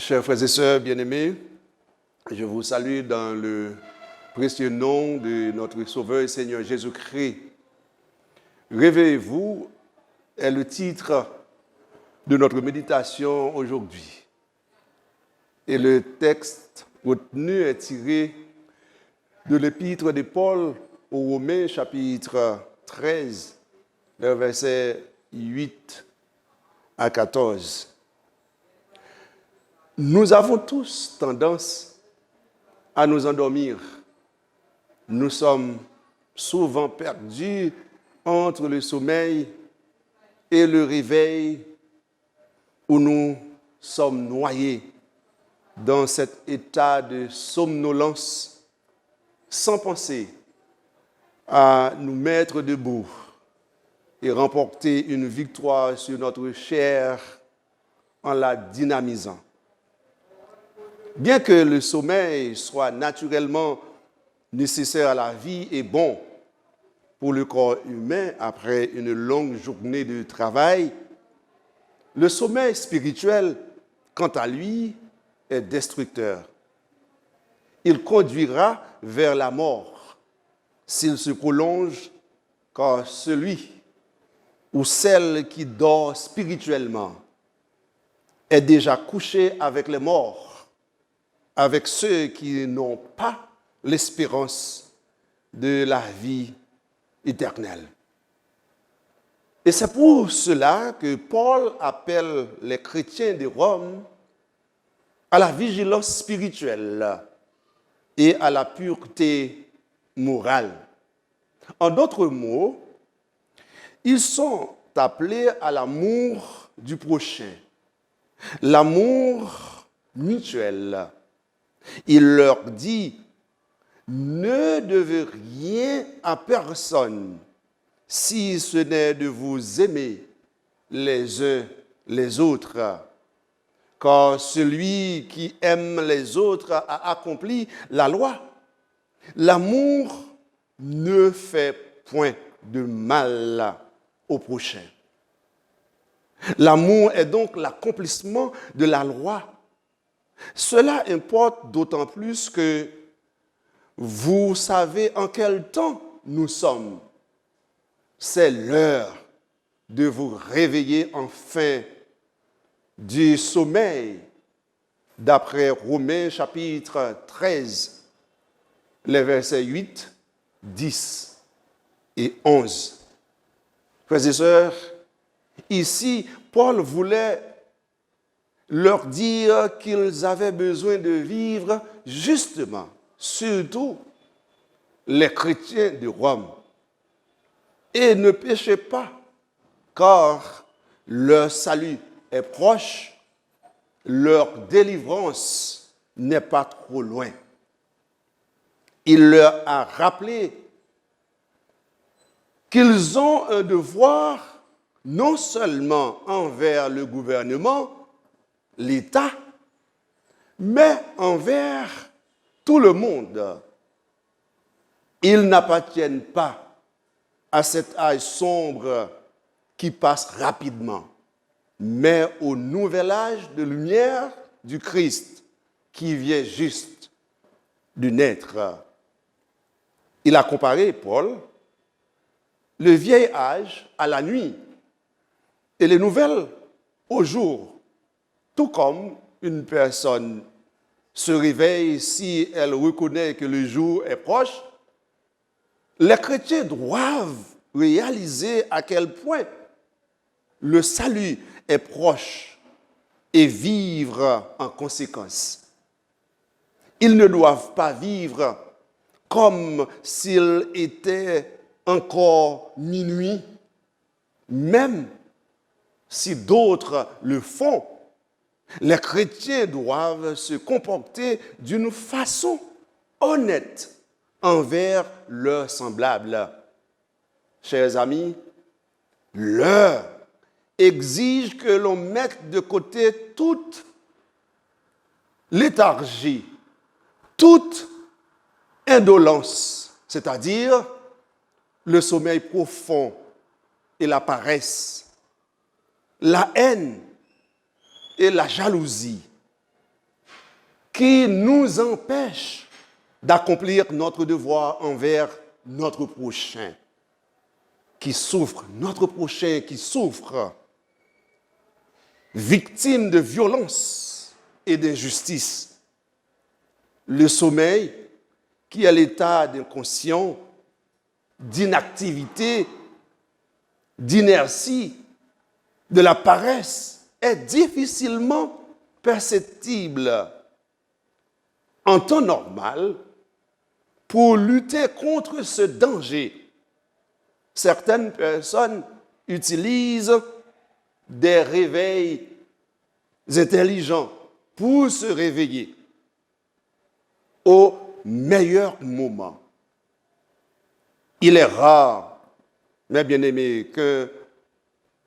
Chers frères et sœurs bien-aimés, je vous salue dans le précieux nom de notre Sauveur et Seigneur Jésus-Christ. Réveillez-vous est le titre de notre méditation aujourd'hui. Et le texte retenu est tiré de l'épître de Paul aux Romains, chapitre 13, versets 8 à 14. Nous avons tous tendance à nous endormir. Nous sommes souvent perdus entre le sommeil et le réveil, où nous sommes noyés dans cet état de somnolence sans penser à nous mettre debout et remporter une victoire sur notre chair en la dynamisant. Bien que le sommeil soit naturellement nécessaire à la vie et bon pour le corps humain après une longue journée de travail, le sommeil spirituel, quant à lui, est destructeur. Il conduira vers la mort s'il se prolonge, car celui ou celle qui dort spirituellement est déjà couché avec les morts, avec ceux qui n'ont pas l'espérance de la vie éternelle. Et c'est pour cela que Paul appelle les chrétiens de Rome à la vigilance spirituelle et à la pureté morale. En d'autres mots, ils sont appelés à l'amour du prochain, l'amour mutuel. Il leur dit: ne devez rien à personne si ce n'est de vous aimer les uns les autres. Car celui qui aime les autres a accompli la loi. L'amour ne fait point de mal au prochain. L'amour est donc l'accomplissement de la loi. Cela importe d'autant plus que vous savez en quel temps nous sommes. C'est l'heure de vous réveiller enfin du sommeil, d'après Romains chapitre 13, les versets 8, 10 et 11. Frères et sœurs, ici, Paul voulait leur dire qu'ils avaient besoin de vivre justement, surtout les chrétiens de Rome. Et ne péchez pas, car leur salut est proche, leur délivrance n'est pas trop loin. Il leur a rappelé qu'ils ont un devoir non seulement envers le gouvernement, l'État, mais envers tout le monde. Ils n'appartiennent pas à cet âge sombre qui passe rapidement, mais au nouvel âge de lumière du Christ qui vient juste de naître. Il a comparé, Paul, le vieil âge à la nuit et les nouvelles au jour. Tout comme une personne se réveille si elle reconnaît que le jour est proche, les chrétiens doivent réaliser à quel point le salut est proche et vivre en conséquence. Ils ne doivent pas vivre comme s'il était encore minuit, même si d'autres le font. Les chrétiens doivent se comporter d'une façon honnête envers leurs semblables. Chers amis, l'heure exige que l'on mette de côté toute léthargie, toute indolence, c'est-à-dire le sommeil profond et la paresse, la haine et la jalousie, qui nous empêche d'accomplir notre devoir envers notre prochain qui souffre, victime de violence et d'injustice. Le sommeil, qui est l'état d'inconscient, d'inactivité, d'inertie, de la paresse, est difficilement perceptible. En temps normal, pour lutter contre ce danger, certaines personnes utilisent des réveils intelligents pour se réveiller au meilleur moment. Il est rare, mes bien-aimés, qu'un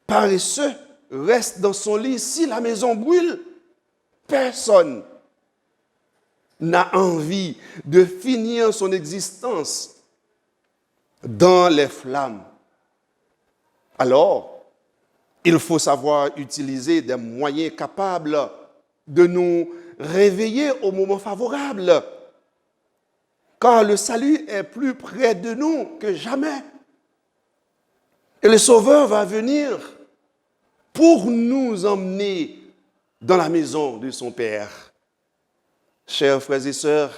paresseux reste dans son lit si la maison brûle. Personne n'a envie de finir son existence dans les flammes. Alors, il faut savoir utiliser des moyens capables de nous réveiller au moment favorable, car le salut est plus près de nous que jamais. Et le Sauveur va venir pour nous emmener dans la maison de son Père. Chers frères et sœurs,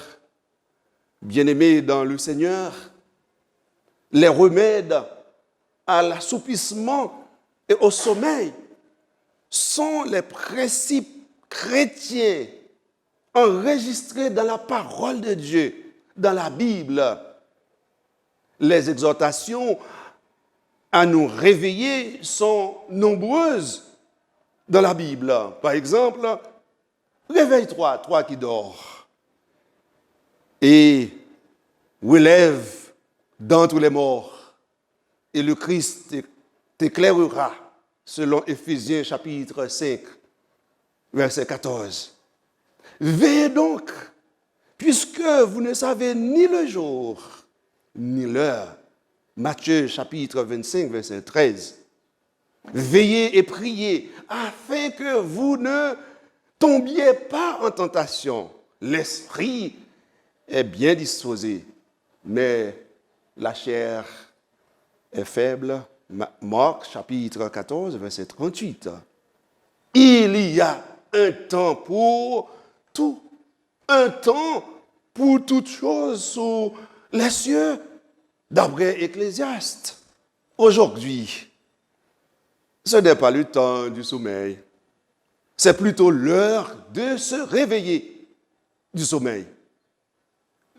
bien-aimés dans le Seigneur, les remèdes à l'assoupissement et au sommeil sont les principes chrétiens enregistrés dans la parole de Dieu, dans la Bible. Les exhortations à nous réveiller sont nombreuses dans la Bible. Par exemple, réveille-toi, toi qui dors, et relève d'entre les morts, et le Christ t'éclairera, selon Éphésiens chapitre 5, verset 14. Veillez donc, puisque vous ne savez ni le jour, ni l'heure. Matthieu chapitre 25, verset 13. Veillez et priez, afin que vous ne tombiez pas en tentation. L'esprit est bien disposé, mais la chair est faible. Marc chapitre 14, verset 38. Il y a un temps pour tout, un temps pour toute chose sous les cieux, d'après Ecclésiaste. Aujourd'hui, ce n'est pas le temps du sommeil, c'est plutôt l'heure de se réveiller du sommeil.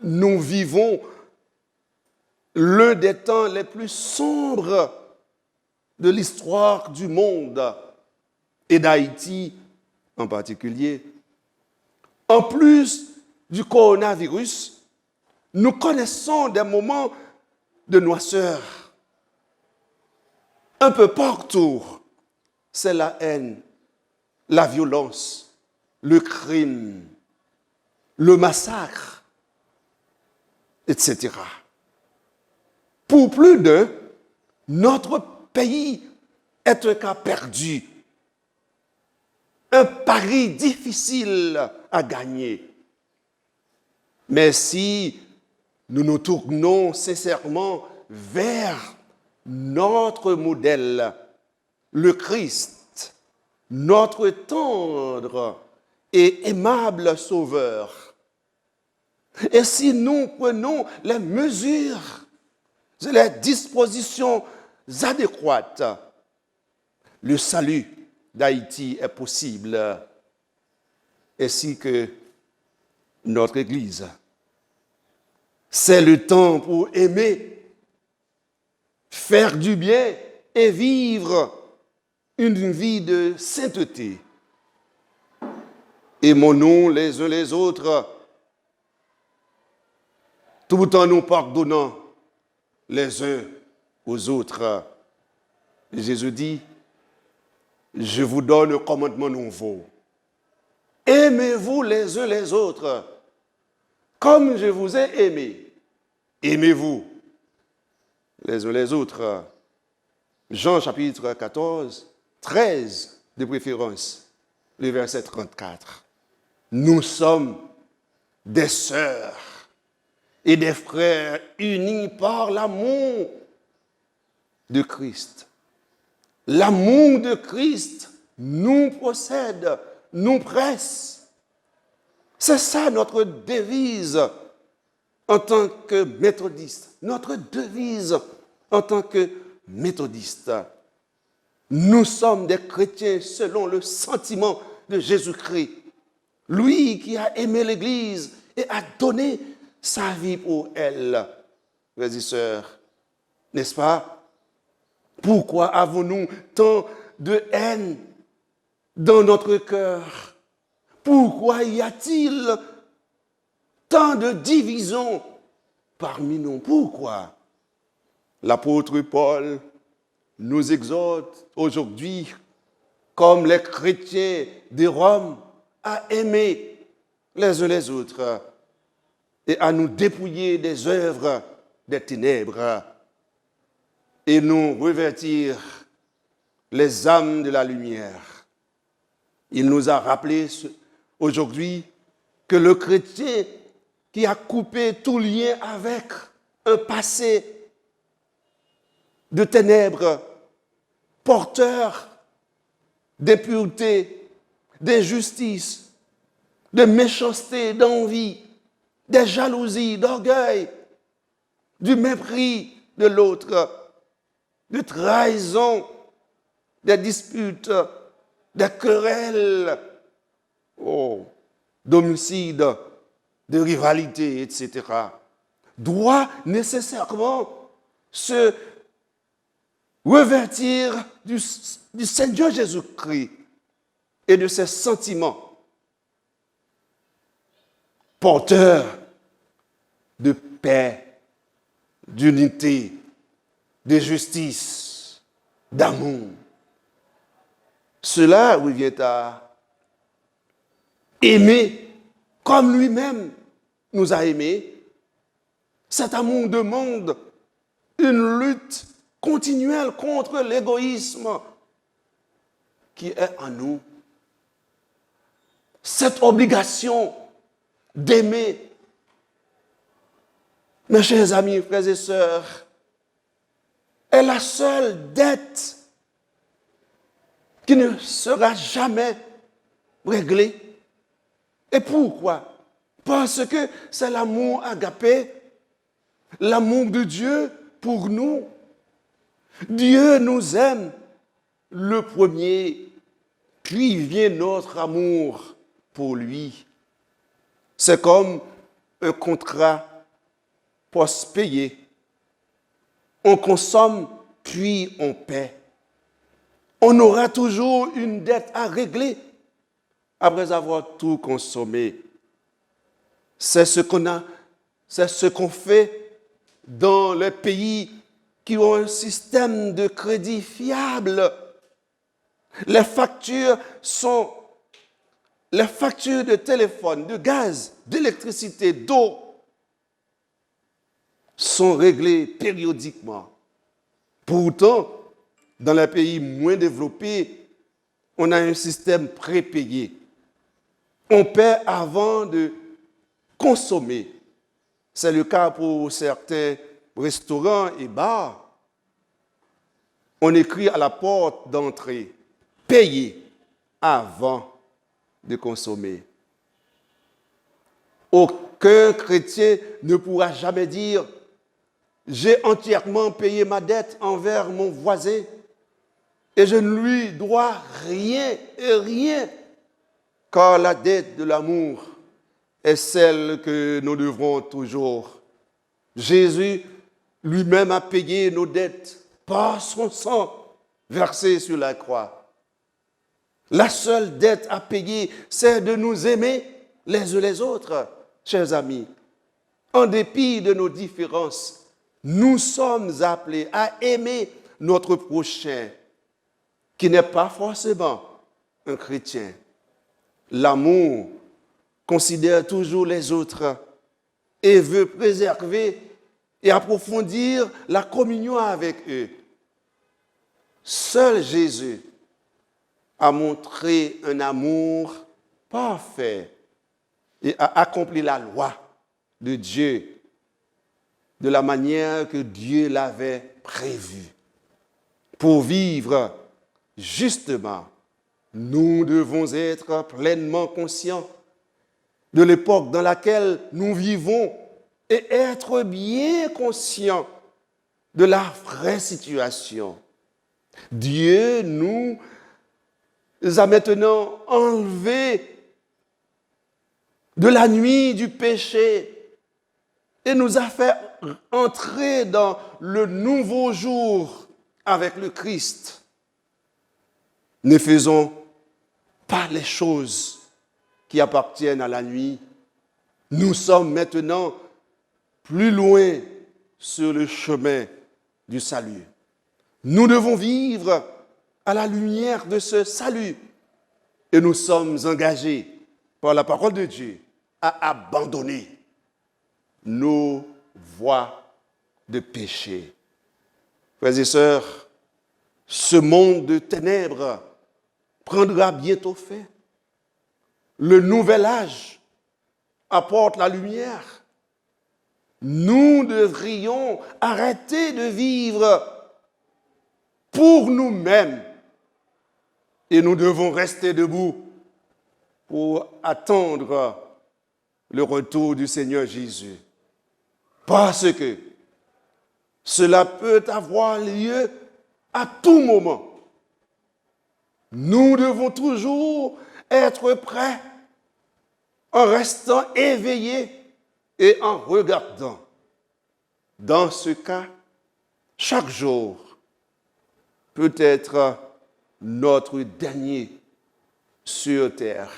Nous vivons l'un des temps les plus sombres de l'histoire du monde et d'Haïti en particulier. En plus du coronavirus, nous connaissons des moments de noirceur. Un peu partout, c'est la haine, la violence, le crime, le massacre, etc. Pour plus d'un, notre pays est un cas perdu, un pari difficile à gagner. Mais si nous nous tournons sincèrement vers notre modèle, le Christ, notre tendre et aimable Sauveur, et si nous prenons les mesures et les dispositions adéquates, le salut d'Haïti est possible, ainsi que notre Église. C'est le temps pour aimer, faire du bien et vivre une vie de sainteté. Aimons-nous les uns les autres, tout en nous pardonnant les uns aux autres. Jésus dit, je vous donne un commandement nouveau. Aimez-vous les uns les autres, comme je vous ai aimé. Aimez-vous les uns les autres. Jean chapitre 14, 13 de préférence, le verset 34. Nous sommes des sœurs et des frères unis par l'amour de Christ. L'amour de Christ nous possède, nous presse. C'est ça notre devise en tant que méthodiste. Notre devise en tant que méthodiste. Nous sommes des chrétiens selon le sentiment de Jésus-Christ. Lui qui a aimé l'Église et a donné sa vie pour elle. Frères et sœurs, n'est-ce pas? Pourquoi avons-nous tant de haine dans notre cœur? Pourquoi y a-t-il tant de divisions parmi nous? Pourquoi? L'apôtre Paul nous exhorte aujourd'hui, comme les chrétiens de Rome, à aimer les uns les autres et à nous dépouiller des œuvres des ténèbres et nous revêtir les âmes de la lumière. Il nous a rappelé aujourd'hui que le chrétien qui a coupé tout lien avec un passé de ténèbres, porteur d'impureté, d'injustice, de méchanceté, d'envie, de jalousie, d'orgueil, du mépris de l'autre, de trahison, des disputes, des querelles, d'homicide, de rivalité, etc., doit nécessairement se revêtir du Seigneur Jésus-Christ et de ses sentiments porteurs de paix, d'unité, de justice, d'amour. Cela revient à aimer comme lui-même nous a aimés. Cet amour demande une lutte continuelle contre l'égoïsme qui est en nous. Cette obligation d'aimer, mes chers amis, frères et sœurs, est la seule dette qui ne sera jamais réglée. Et pourquoi? Parce que c'est l'amour agapé, l'amour de Dieu pour nous. Dieu nous aime le premier, puis vient notre amour pour lui. C'est comme un contrat post-payé. On consomme, puis on paie. On aura toujours une dette à régler après avoir tout consommé. C'est ce qu'on fait dans les pays qui ont un système de crédit fiable. Les factures de téléphone, de gaz, d'électricité, d'eau sont réglées périodiquement. Pourtant, dans les pays moins développés, on a un système prépayé. On paie avant de consommer. C'est le cas pour certains restaurants et bars. On écrit à la porte d'entrée, payer avant de consommer. Aucun chrétien ne pourra jamais dire « J'ai entièrement payé ma dette envers mon voisin et je ne lui dois rien et rien, car la dette de l'amour est celle que nous devrons toujours. Jésus lui-même a payé nos dettes par son sang versé sur la croix. La seule dette à payer, c'est de nous aimer les uns les autres, chers amis. En dépit de nos différences, nous sommes appelés à aimer notre prochain, qui n'est pas forcément un chrétien. L'amour considère toujours les autres et veut préserver et approfondir la communion avec eux. Seul Jésus a montré un amour parfait et a accompli la loi de Dieu de la manière que Dieu l'avait prévue. Pour vivre justement, nous devons être pleinement conscients de l'époque dans laquelle nous vivons et être bien conscients de la vraie situation. Dieu nous a maintenant enlevés de la nuit du péché et nous a fait entrer dans le nouveau jour avec le Christ. Ne faisons pas les choses qui appartiennent à la nuit. Nous sommes maintenant plus loin sur le chemin du salut. Nous devons vivre à la lumière de ce salut et nous sommes engagés par la parole de Dieu à abandonner nos voies de péché. Frères et sœurs, ce monde de ténèbres prendra bientôt fin. Le nouvel âge apporte la lumière. Nous devrions arrêter de vivre pour nous-mêmes et nous devons rester debout pour attendre le retour du Seigneur Jésus. Parce que cela peut avoir lieu à tout moment. Nous devons toujours être prêts en restant éveillés et en regardant. Dans ce cas, chaque jour peut être notre dernier sur terre.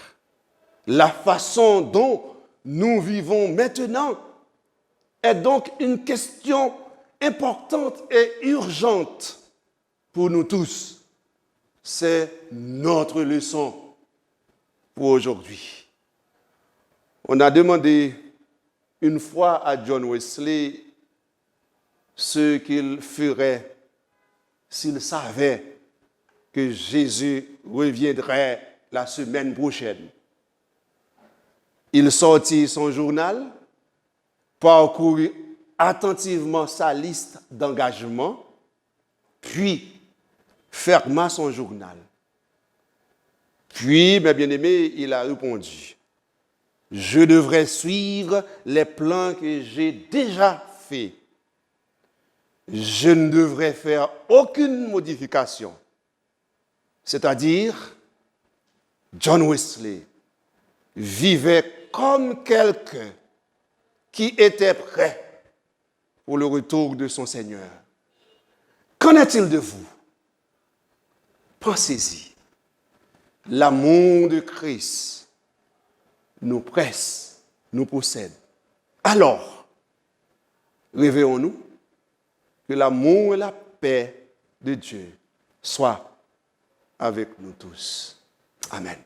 La façon dont nous vivons maintenant est donc une question importante et urgente pour nous tous. C'est notre leçon pour aujourd'hui. On a demandé une fois à John Wesley ce qu'il ferait s'il savait que Jésus reviendrait la semaine prochaine. Il sortit son journal, parcourut attentivement sa liste d'engagements, puis ferma son journal. Puis, mes bien-aimés, il a répondu, « Je devrais suivre les plans que j'ai déjà faits. Je ne devrais faire aucune modification. » C'est-à-dire, John Wesley vivait comme quelqu'un qui était prêt pour le retour de son Seigneur. Qu'en est-il de vous? Pensez-y. L'amour de Christ nous presse, nous possède. Alors, réveillons-nous que l'amour et la paix de Dieu soient avec nous tous. Amen.